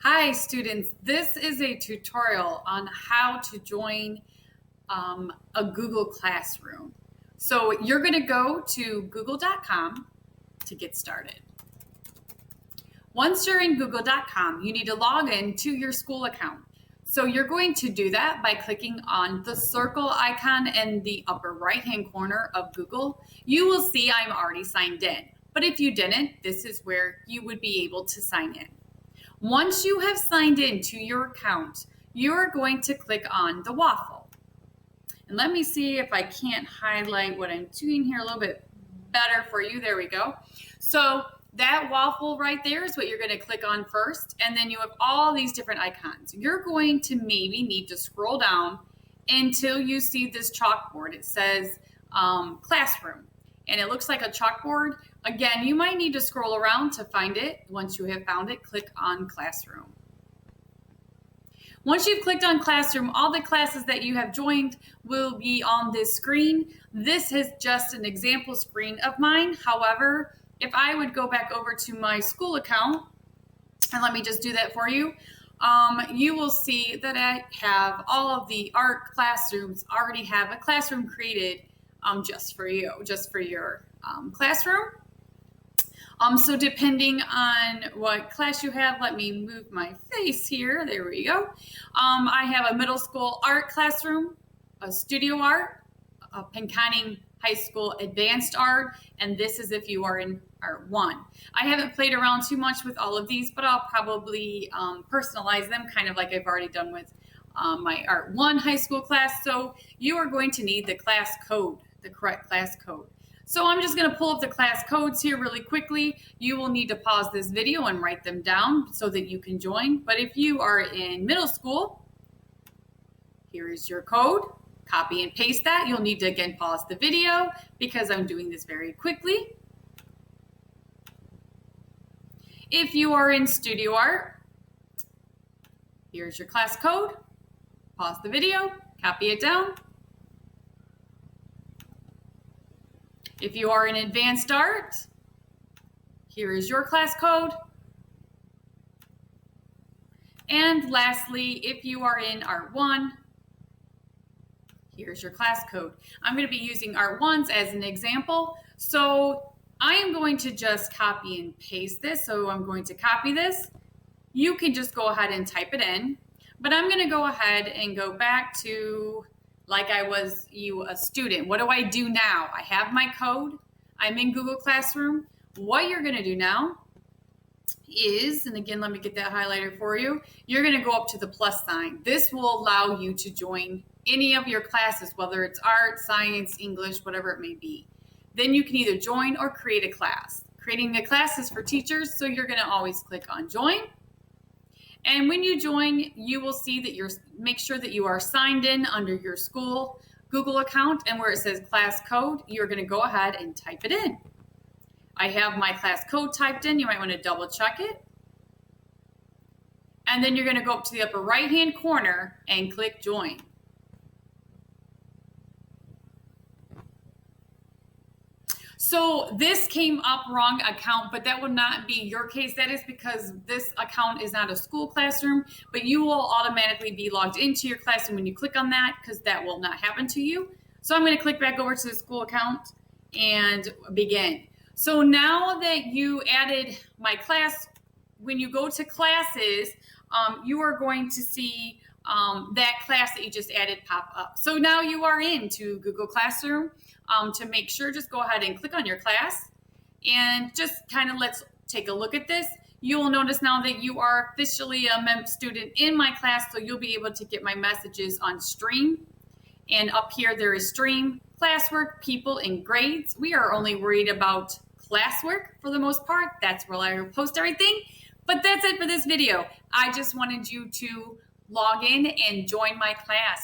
Hi students, this is a tutorial on how to join a Google Classroom. So you're going to go to google.com to get started. Once you're in google.com, you need to log in to your school account. So you're going to do that by clicking on the circle icon in the upper right-hand corner of Google. You will see I'm already signed in. But if you didn't, this is where you would be able to sign in. Once you have signed in to your account, you're going to click on the waffle. And let me see if I can't highlight what I'm doing here a little bit better for you. There we go. So that waffle right there is what you're going to click on first. And then you have all these different icons. You're going to maybe need to scroll down until you see this chalkboard. It says classroom. And it looks like a chalkboard. Again, you might need to scroll around to find it. Once you have found it, click on Classroom. Once you've clicked on Classroom, all the classes that you have joined will be on this screen. This is just an example screen of mine. However, if I would go back over to my school account, and let me just do that for you, you will see that I have all of the art classrooms already have a classroom created just for you, just for your classroom. So depending on what class you have, let me move my face here. There we go. I have a middle school art classroom, a studio art, a Pinconning High School advanced art, and this is if you are in Art 1. I haven't played around too much with all of these, but I'll probably personalize them kind of like I've already done with my Art 1 high school class. So you are going to need the class code, the correct class code. So I'm just going to pull up the class codes here really quickly. You will need to pause this video and write them down so that you can join. But if you are in middle school, here is your code. Copy and paste that. You'll need to again pause the video because I'm doing this very quickly. If you are in studio art, here's your class code. Pause the video, copy it down. If you are in advanced art, here is your class code. And lastly, if you are in Art 1, here's your class code. I'm going to be using Art 1s as an example. So I am going to just copy and paste this. So I'm going to copy this. You can just go ahead and type it in. But I'm going to go ahead and go back to like I was a student. What do I do now? I have my code. I'm in Google Classroom. What you're going to do now is, and again, let me get that highlighter for you. You're going to go up to the plus sign. This will allow you to join any of your classes, whether it's art, science, English, whatever it may be. Then you can either join or create a class. Creating a class is for teachers, so you're going to always click on join. And when you join, you will see that make sure that you are signed in under your school Google account, and where it says class code, you're going to go ahead and type it in. I have my class code typed in. You might want to double check it. And then you're going to go up to the upper right-hand corner and click join. So this came up wrong account, but that would not be your case. That is because this account is not a school classroom, but you will automatically be logged into your classroom when you click on that, because that will not happen to you. So I'm going to click back over to the school account and begin. So now that you added my class, when you go to classes, you are going to see that class that you just added pop up. So now you are into Google Classroom. To make sure, just go ahead and click on your class and just kind of let's take a look at this. You will notice now that you are officially a MEMP student in my class, so you'll be able to get my messages on stream. And up here there is stream, classwork, people, and grades. We are only worried about classwork for the most part. That's where I post everything. But that's it for this video. I just wanted you to log in and join my class.